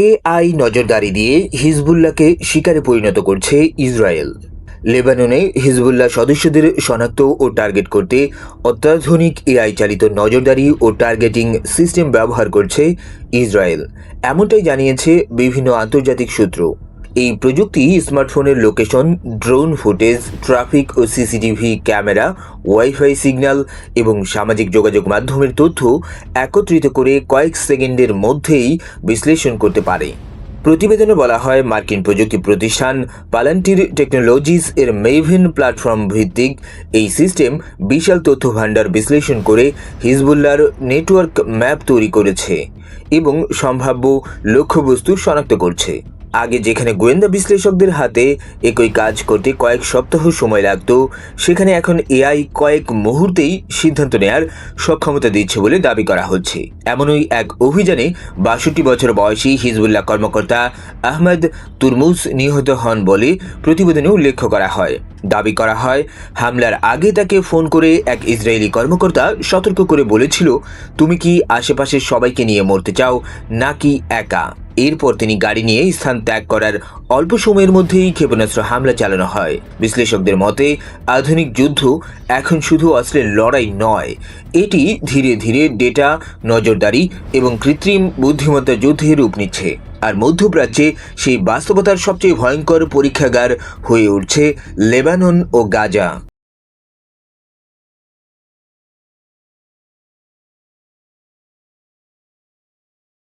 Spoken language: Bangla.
এআই নজরদারি দিয়ে হিজবুল্লাহকে শিকারে পরিণত করছে ইসরায়েল। লেবাননে হিজবুল্লাহ সদস্যদের শনাক্ত ও টার্গেট করতে অত্যাধুনিক এআই চালিত নজরদারি ও টার্গেটিং সিস্টেম ব্যবহার করছে ইসরায়েল, এমনটাই জানিয়েছে বিভিন্ন আন্তর্জাতিক সূত্র। এই প্রযুক্তি স্মার্টফোনের লোকেশন, ড্রোন ফুটেজ, ট্রাফিক ও সিসিটিভি ক্যামেরা, ওয়াইফাই সিগন্যাল এবং সামাজিক যোগাযোগ মাধ্যমের তথ্য একত্রিত করে কয়েক সেকেন্ডের মধ্যেই বিশ্লেষণ করতে পারে। প্রতিবেদনে বলা হয়, মার্কিন প্রযুক্তি প্রতিষ্ঠান পালান্টির টেকনোলজিস এর মেভেন প্ল্যাটফর্ম ভিত্তিক এই সিস্টেম বিশাল তথ্য ভাণ্ডার বিশ্লেষণ করে হিজবুল্লাহর নেটওয়ার্ক ম্যাপ তৈরি করেছে এবং সম্ভাব্য লক্ষ্যবস্তু শনাক্ত করছে। আগে যেখানে গোয়েন্দা বিশ্লেষকদের হাতে একই কাজ করতে কয়েক সপ্তাহ সময় লাগত, সেখানে এখন এআই কয়েক মুহূর্তেই সিদ্ধান্ত নেয়ার সক্ষমতা দিচ্ছে বলে দাবি করা হচ্ছে। এমনই এক অভিযানে ৬২ বছর বয়সী হিজবুল্লাহ কর্মকর্তা আহমদ তুরমুজ নিহত হন বলে প্রতিবেদনে উল্লেখ করা হয়। দাবি করা হয়, হামলার আগে তাকে ফোন করে এক ইসরায়েলি কর্মকর্তা সতর্ক করে বলেছিল, তুমি কি আশেপাশের সবাইকে নিয়ে মরতে চাও নাকি একা। এরপর তিনি গাড়ি নিয়ে স্থান ত্যাগ করার অল্প সময়ের মধ্যেই ক্ষেপণাস্ত্র হামলা চালানো হয়। বিশ্লেষকদের মতে, আধুনিক যুদ্ধ এখন শুধু অস্ত্রের লড়াই নয়, এটি ধীরে ধীরে ডেটা, নজরদারি এবং কৃত্রিম বুদ্ধিমত্তা যুদ্ধে রূপ নিচ্ছে। আর মধ্যপ্রাচ্যে সেই বাস্তবতার সবচেয়ে ভয়ঙ্কর পরীক্ষাগার হয়ে উঠছে লেবানন ও গাজা।